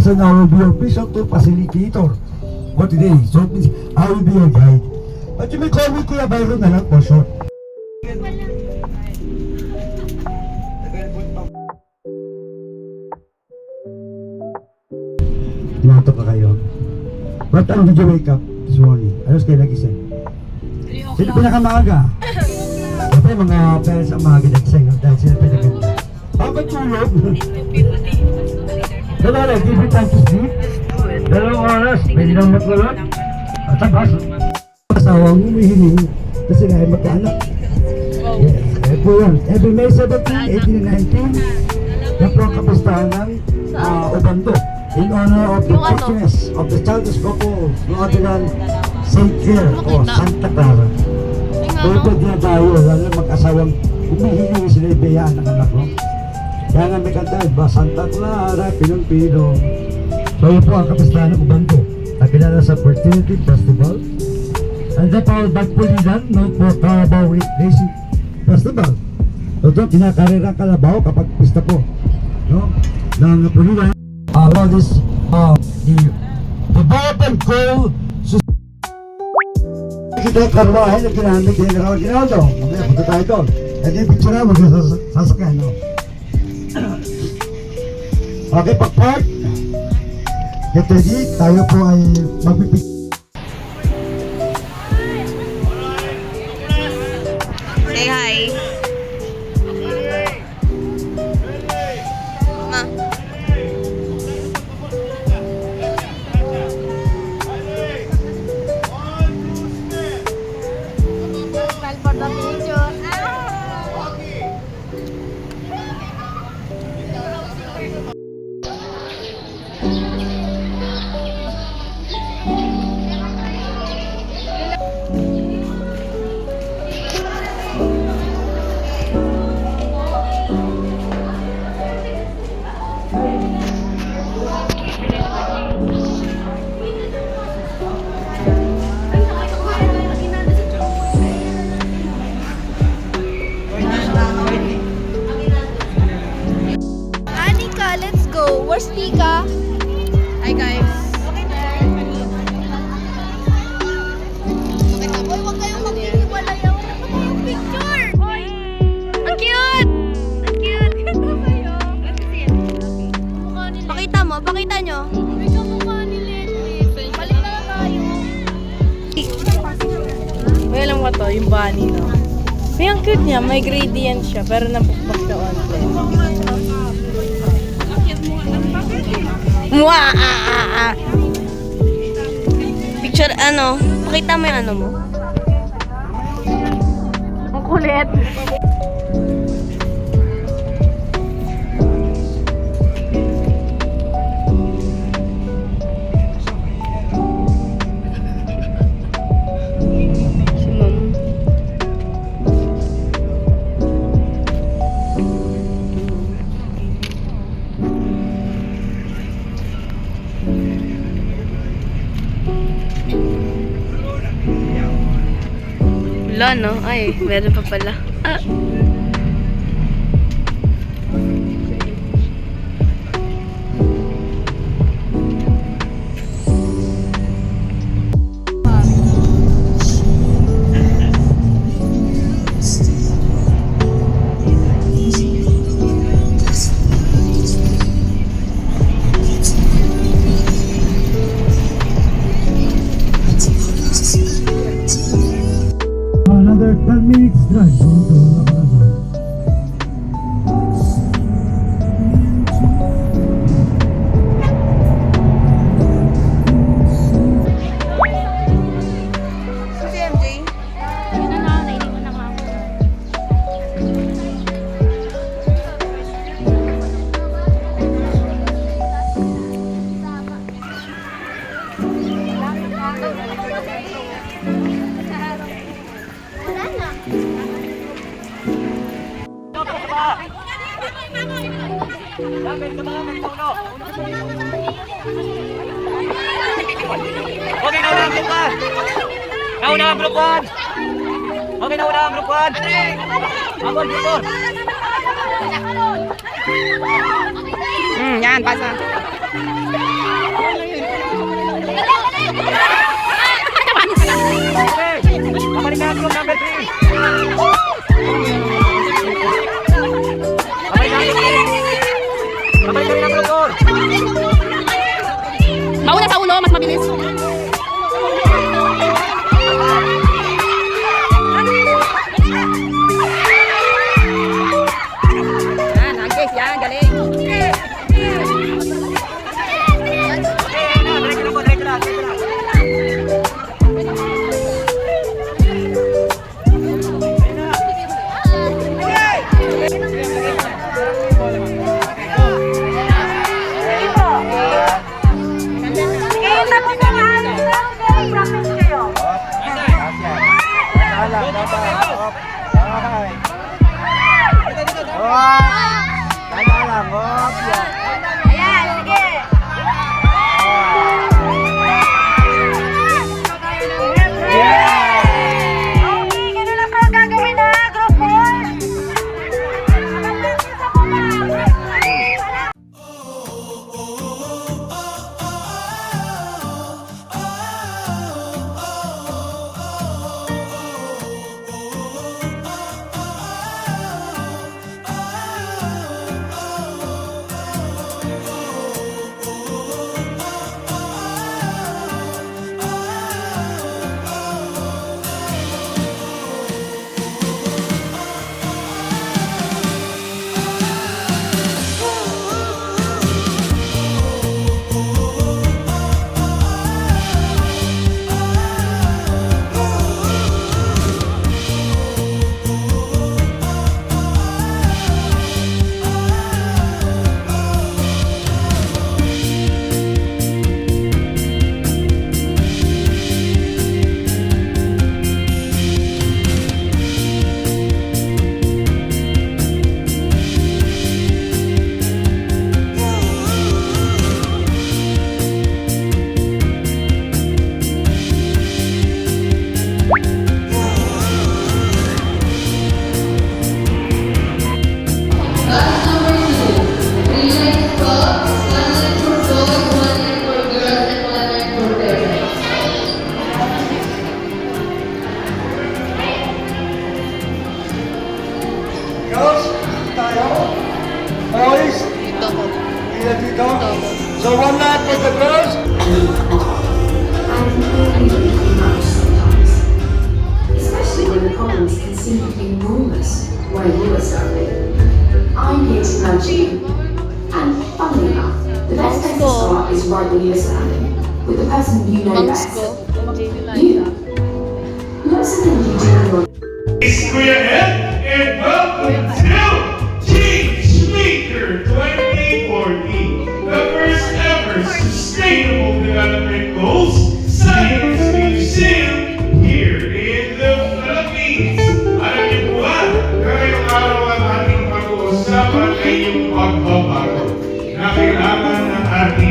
person, I will be your official tour facilitator for today. So, I will be your guide. But you may call me Kuya Byron na lang for short. Tinatok ka kayo. What time did you wake up this morning? Alas kayo nagising? Sino pinakamaaga? Siyempre mga parents ang maaga nagising dahil sila pinaganda. Bakit tulog? Dalawa, give me time to sleep. 2 oras, pwede lang matulog. At tapos, asawang humihiling kasi nga ay magkaanak. Eh po yan, every May 17, 18, and 19, yan po ang kapistahan ng Obando in honor of the Christmas of the Childless Couple ng Ordinal St. Clair o Santa Clara. Kaya po dinadayo, lalo mag-asawang humihiling sila ibiyaan ng anak ko. Kaya nga may kanta, ba Santa Clara, Pinong-Pinong. So yun po ang kapistahan ng Ubando. Nakilala sa Fertility Festival. And then po, Bagpulinan, no, po Carabao Racing Festival. So ito, kinakarera kalabaw kapag pista po. No? Ng Pulinan. All this, the Bourbon Coal Kita karwahe na ginamit din na Ginaldo. Mamaya punta tayo doon. At yung picture na magsasakyan, no? Okay, pag-park. Get ready, tayo po ay magpipig. Say hi. Ma. Smile for the picture. Anika, let's go. Where's Tika? Hi guys. Hoy, huwag kayong maghihiwalay. Wala pa tayong picture. Hoy! Ang cute! Ang cute! Ganda kayo. Pakita mo, pakita nyo. May kamukha ni Leslie. Balik na lang tayo. May alam ko to, yung bunny, no? May ang cute niya, may gradient siya, pero napukpak siya onte. Mwah! Picture ano? Pakita mo yung ano mo. Ang kulit! Si Mom. Wala, no? Ay, meron pa pala. Ah. Another 10 minutes drive. Si MJ. Okay, nauna ang group 1. Nauna ang group 1. Okay, nauna ang group 1. Abol, abol. Yan, pasa. Kabalik na ang group number 3. Kabalik na ang group 4. Mauna sa ulo, mas mabilis. Yan, agis, yan, galing. Diretso lang. Ayan, sige. Okay, ganun lang po gagawin na, group 4. Girls, tayo. Boys, ilan dito? So one lap for the girls. Especially when the problems can seem enormous where you are starting. I'm here to nudge you. And funnily enough, the best place to start is right where you're standing, with the person you know Bangs best. ko. You. Listen and you turn your Square Head, and welcome to Team Speaker 2040, the first ever Sustainable Development Goals Science Museum here in the Philippines. Alam niyo po ba, ngayong araw ang ating pag-uusapan ay yung pagbabago na kailangan ng ating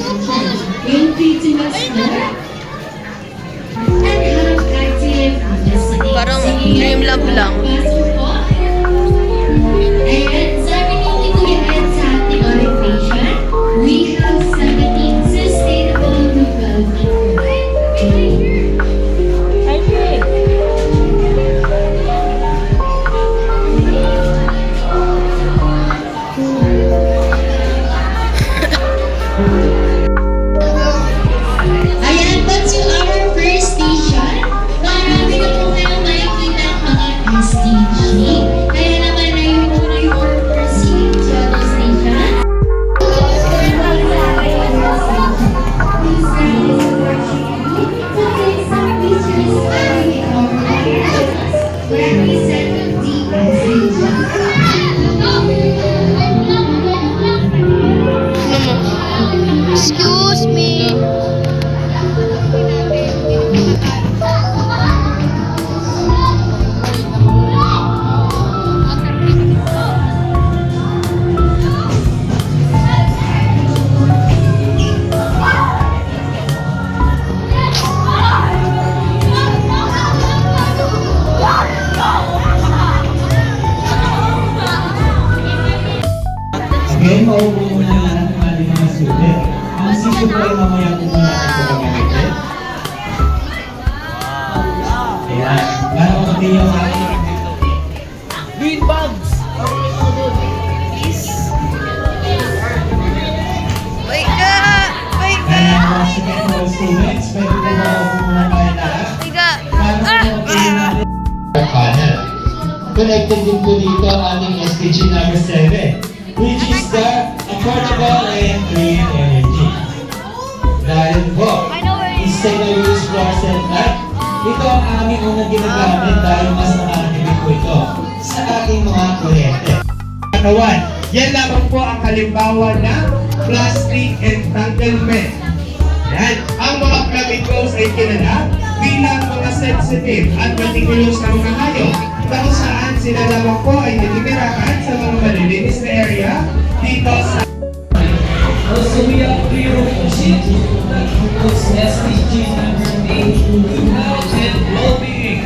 Feel free to explore and have active listening. Parang dream love lang. And sabi ni Kuya Ed sa ating orientation, we have 17 sustainable development. Ayan, back to our first station. Marami na po kayong makikita ang mga SDG. Kaya naman ay yun muna yung proceed to other station. Please stand and support you. To take some pictures with our items. Represent the SDG. Excuse me. Okay, maupo muna lahat ng ating mga student. Ang sisyo po ay mamaya po muna natin po gagamitin. Ayan, parang pati yung Green bags! Wait ka! Wait ka! kaya mga second row students, pwede po ba maupo muna tayo lahat? Wait ka! Para po kayo natin panel. Connected din po dito ang ating SDG number 7, which is the affordable and clean energy. Dahil po, single use fluorescent light, ito ang aming unang ginagamit dahil mas nakakatipid po ito sa ating mga kuryente. Katawan. Yan lamang po ang halimbawa ng plastic entanglement. Yan. Ang mga flamingos ay kilala bilang mga sensitive at meticulous na mga hayop kung saan sila lamang po ay nagigirahan sa mga malilinis na area dito sa Also, we have three sheet that includes SDG number 8, health and well-being.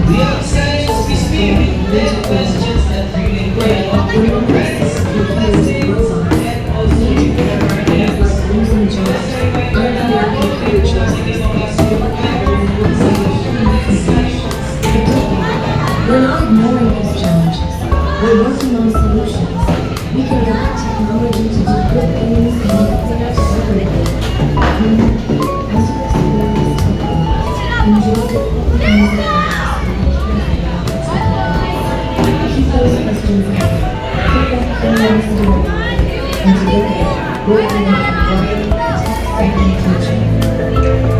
We have science speaking, then questions that relate to your friends, classmates, and also your guardians. Just a reminder that all pictures in the classroom We're not ignoring these challenges. We're working on solutions. We can leverage technology to do good things and make things permanently. As you experience technology, enjoy the things that keep those questions coming. Keep that curiosity alive. And together, we're in a bright, exciting future.